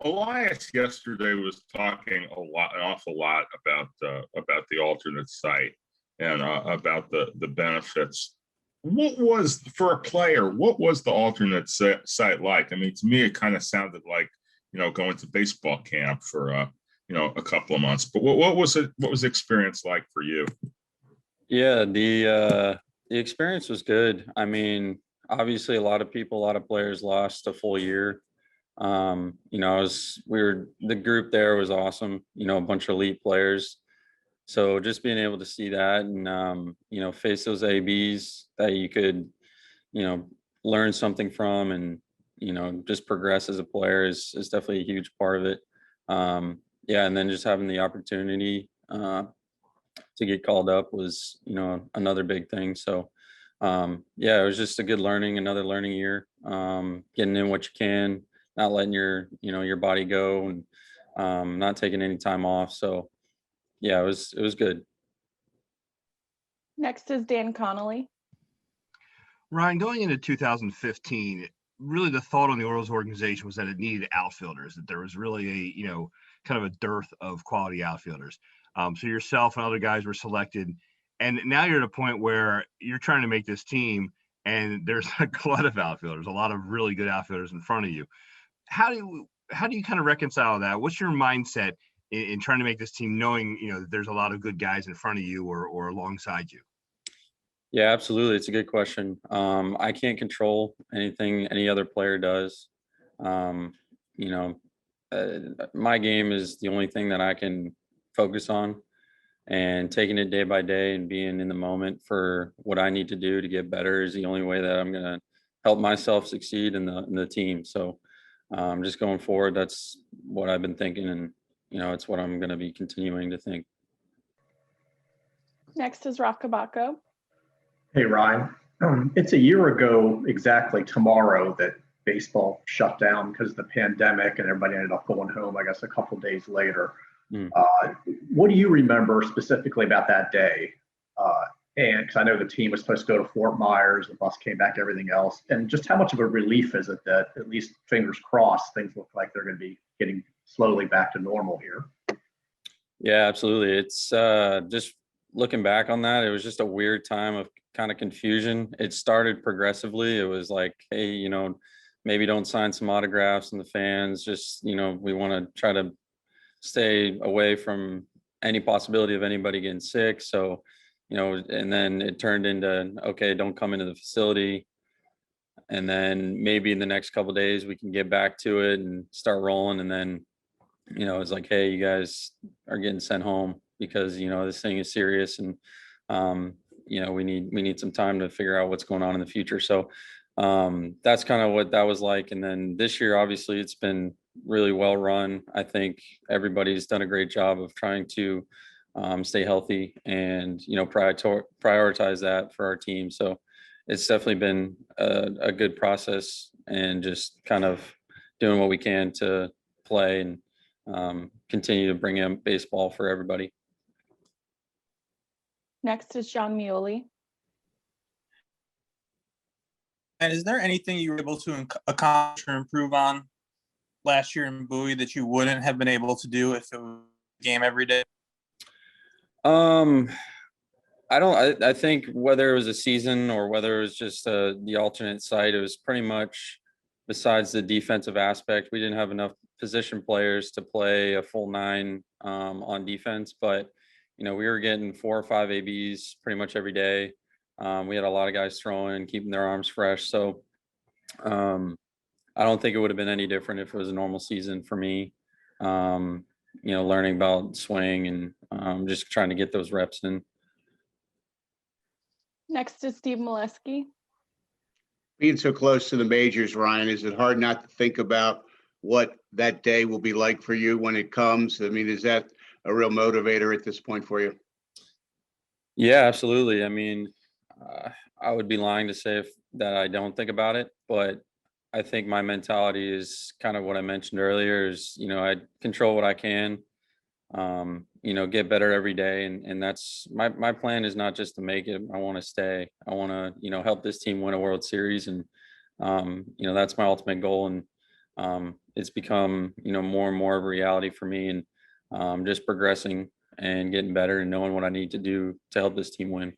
Elias yesterday was talking an awful lot about the alternate site and about the benefits. What was for a player? What was the alternate site like? I mean, to me, it kind of sounded like going to baseball camp for a couple of months. But what was it? What was the experience like for you? Yeah, the experience was good. I mean, obviously, a lot of players lost a full year. The group there was awesome. A bunch of elite players. So just being able to see that and face those ABs that you could learn something from and just progress as a player is definitely a huge part of it. Yeah, and then just having the opportunity to get called up was another big thing. So yeah, it was just a good another learning year. Getting in what you can, not letting your body go, and not taking any time off. So yeah, it was good. Next is Dan Connolly. Ryan, going into 2015, really the thought on the Orioles organization was that it needed outfielders, that there was really a kind of a dearth of quality outfielders. So yourself and other guys were selected, and now you're at a point where you're trying to make this team, and there's a glut of outfielders, a lot of really good outfielders in front of you. How do you kind of reconcile that? What's your mindset in trying to make this team, knowing that there's a lot of good guys in front of you or alongside you? Yeah, absolutely. It's a good question. I can't control anything any other player does. Um, you know, my game is the only thing that I can focus on, and taking it day by day and being in the moment for what I need to do to get better is the only way that I'm going to help myself succeed in the team. So just going forward, that's what I've been thinking, and it's what I'm going to be continuing to think. Next is Rock Kabako. Hey, Ryan. It's a year ago exactly tomorrow that baseball shut down because of the pandemic, and everybody ended up going home, I guess, a couple days later. What do you remember specifically about that day? And because I know the team was supposed to go to Fort Myers, the bus came back, everything else. And just how much of a relief is it that, at least fingers crossed, things look like they're going to be getting slowly back to normal here? Yeah, absolutely. It's just looking back on that, it was just a weird time of kind of confusion. It started progressively. It was like, hey, maybe don't sign some autographs, and the fans just, we want to try to stay away from any possibility of anybody getting sick. So, and then it turned into, okay, don't come into the facility. And then maybe in the next couple of days we can get back to it and start rolling. And then, it's like, hey, you guys are getting sent home because, this thing is serious, and, we need some time to figure out what's going on in the future. So that's kind of what that was like. And then this year, obviously, it's been really well run. I think everybody's done a great job of trying to stay healthy and prioritize that for our team. So it's definitely been a good process, and just kind of doing what we can to play and continue to bring in baseball for everybody. Next is John Muley. And is there anything you were able to accomplish or improve on last year in Bowie that you wouldn't have been able to do if it was a game every day? I think whether it was a season or whether it was just the alternate site, it was pretty much, besides the defensive aspect, we didn't have enough position players to play a full 9 on defense, but we were getting 4 or 5 ABs pretty much every day. We had a lot of guys throwing, keeping their arms fresh. So I don't think it would have been any different if it was a normal season for me. Learning about swing and just trying to get those reps in. Next is Steve Molesky. Being so close to the majors, Ryan, is it hard not to think about what that day will be like for you when it comes? I mean, is that a real motivator at this point for you? Yeah, absolutely. I mean, I would be lying to say that I don't think about it, but I think my mentality is kind of what I mentioned earlier is, I control what I can, get better every day. And that's my plan is not just to make it. I want to stay. I want to, help this team win a World Series. And, that's my ultimate goal. And it's become, more and more of a reality for me, and just progressing and getting better and knowing what I need to do to help this team win.